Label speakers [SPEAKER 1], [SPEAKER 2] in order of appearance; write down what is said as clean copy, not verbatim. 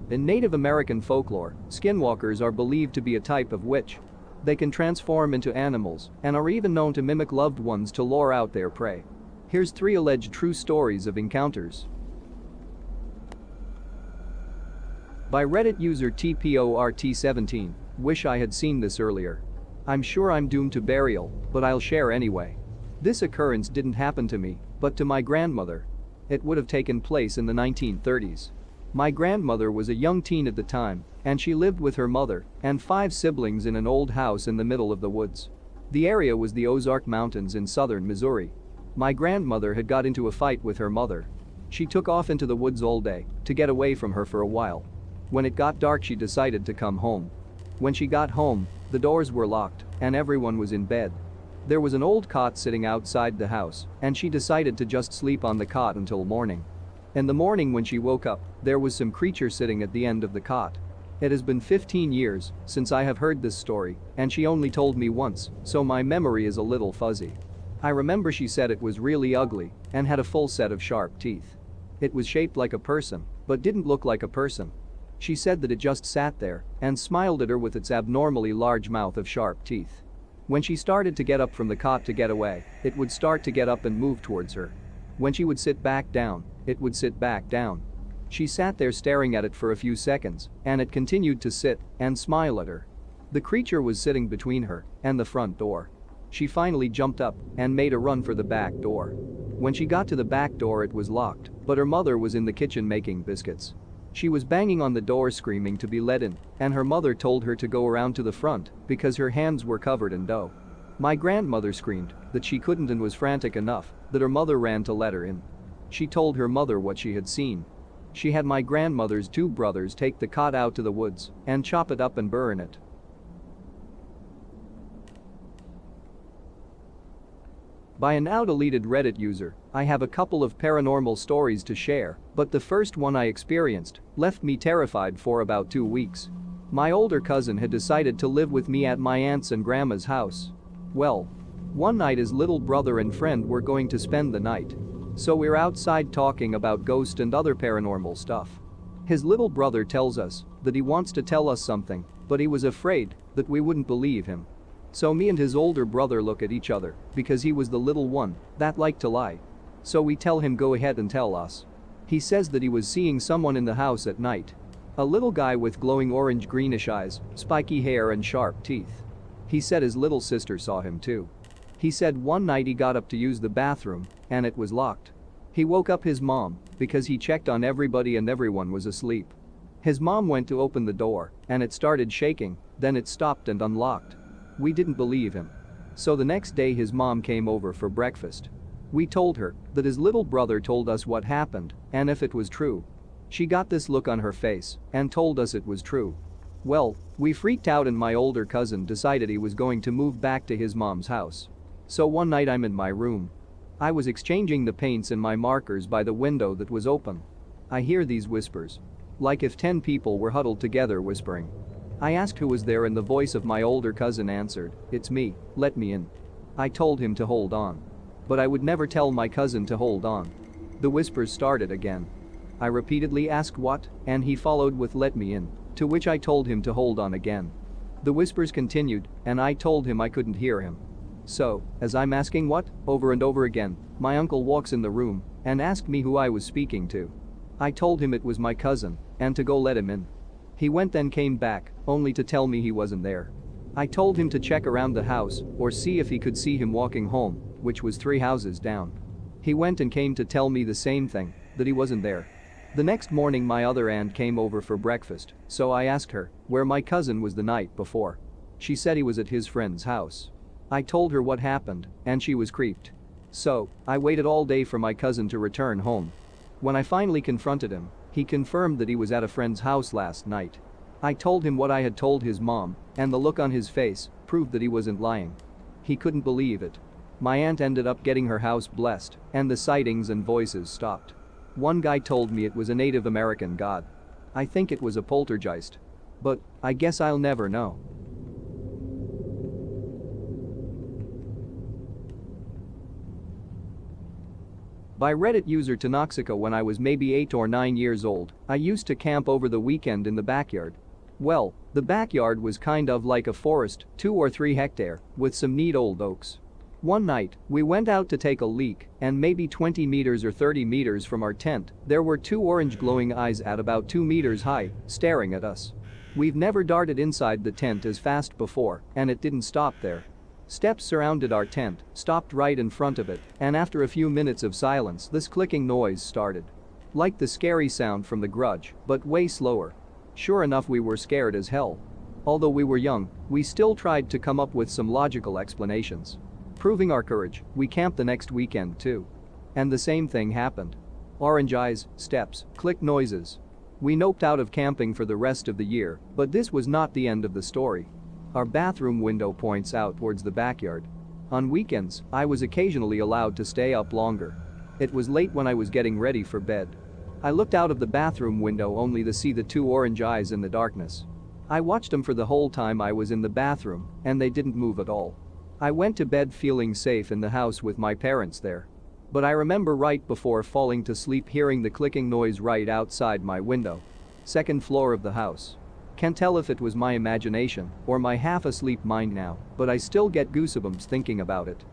[SPEAKER 1] In Native American folklore, skinwalkers are believed to be a type of witch. They can transform into animals and are even known to mimic loved ones to lure out their prey. Here's 3 alleged true stories of encounters. By Reddit user TPORT17, wish I had seen this earlier. I'm sure I'm doomed to burial, but I'll share anyway. This occurrence didn't happen to me, but to my grandmother. It would have taken place in the 1930s. My grandmother was a young teen at the time, and she lived with her mother and 5 siblings in an old house in the middle of the woods. The area was the Ozark Mountains in southern Missouri. My grandmother had got into a fight with her mother. She took off into the woods all day to get away from her for a while. When it got dark, she decided to come home. When she got home, the doors were locked and everyone was in bed. There was an old cot sitting outside the house, and she decided to just sleep on the cot until morning. In the morning when she woke up, there was some creature sitting at the end of the cot. It has been 15 years since I have heard this story, and she only told me once, so my memory is a little fuzzy. I remember she said it was really ugly and had a full set of sharp teeth. It was shaped like a person, but didn't look like a person. She said that it just sat there and smiled at her with its abnormally large mouth of sharp teeth. When she started to get up from the cot to get away, it would start to get up and move towards her. When she would sit back down, it would sit back down. She sat there staring at it for a few seconds, and it continued to sit and smile at her. The creature was sitting between her and the front door. She finally jumped up and made a run for the back door. When she got to the back door, it was locked, but her mother was in the kitchen making biscuits. She was banging on the door screaming to be let in, and her mother told her to go around to the front because her hands were covered in dough. My grandmother screamed that she couldn't and was frantic enough that her mother ran to let her in. She told her mother what she had seen. She had my grandmother's 2 brothers take the cot out to the woods and chop it up and burn it. By a now deleted Reddit user, I have a couple of paranormal stories to share, but the first one I experienced left me terrified for about 2 weeks. My older cousin had decided to live with me at my aunt's and grandma's house. Well, one night his little brother and friend were going to spend the night. So we're outside talking about ghosts and other paranormal stuff. His little brother tells us that he wants to tell us something, but he was afraid that we wouldn't believe him. So me and his older brother look at each other because he was the little one that liked to lie. So we tell him go ahead and tell us. He says that he was seeing someone in the house at night. A little guy with glowing orange-greenish eyes, spiky hair and sharp teeth. He said his little sister saw him too. He said one night he got up to use the bathroom and it was locked. He woke up his mom because he checked on everybody and everyone was asleep. His mom went to open the door and it started shaking, then it stopped and unlocked. We didn't believe him. So the next day his mom came over for breakfast. We told her that his little brother told us what happened and if it was true. She got this look on her face and told us it was true. Well, we freaked out and my older cousin decided he was going to move back to his mom's house. So one night I'm in my room. I was exchanging the paints and my markers by the window that was open. I hear these whispers. Like if 10 people were huddled together whispering. I asked who was there and the voice of my older cousin answered, "It's me, let me in." I told him to hold on. But I would never tell my cousin to hold on. The whispers started again. I repeatedly asked what, and he followed with "let me in," to which I told him to hold on again. The whispers continued, and I told him I couldn't hear him. So, as I'm asking what, over and over again, my uncle walks in the room and asked me who I was speaking to. I told him it was my cousin and to go let him in. He went then came back, only to tell me he wasn't there. I told him to check around the house or see if he could see him walking home, which was 3 houses down. He went and came to tell me the same thing, that he wasn't there. The next morning my other aunt came over for breakfast, so I asked her where my cousin was the night before. She said he was at his friend's house. I told her what happened, and she was creeped. So, I waited all day for my cousin to return home. When I finally confronted him, he confirmed that he was at a friend's house last night. I told him what I had told his mom, and the look on his face proved that he wasn't lying. He couldn't believe it. My aunt ended up getting her house blessed, and the sightings and voices stopped. One guy told me it was a Native American god. I think it was a poltergeist. But I guess I'll never know. By Reddit user Tanoxica. When I was maybe 8 or 9 years old, I used to camp over the weekend in the backyard. Well, the backyard was kind of like a forest, 2 or 3 hectare, with some neat old oaks. One night, we went out to take a leak, and maybe 20 meters or 30 meters from our tent, there were 2 orange glowing eyes at about 2 meters high, staring at us. We've never darted inside the tent as fast before, and it didn't stop there. Steps surrounded our tent, stopped right in front of it, and after a few minutes of silence, this clicking noise started. Like the scary sound from The Grudge, but way slower. Sure enough, we were scared as hell. Although we were young, we still tried to come up with some logical explanations. Proving our courage, we camped the next weekend too. And the same thing happened. Orange eyes, steps, click noises. We noped out of camping for the rest of the year, but this was not the end of the story. Our bathroom window points out towards the backyard. On weekends, I was occasionally allowed to stay up longer. It was late when I was getting ready for bed. I looked out of the bathroom window only to see the 2 orange eyes in the darkness. I watched them for the whole time I was in the bathroom, and they didn't move at all. I went to bed feeling safe in the house with my parents there. But I remember right before falling to sleep hearing the clicking noise right outside my window. Second floor of the house. Can't tell if it was my imagination or my half-asleep mind now, but I still get goosebumps thinking about it.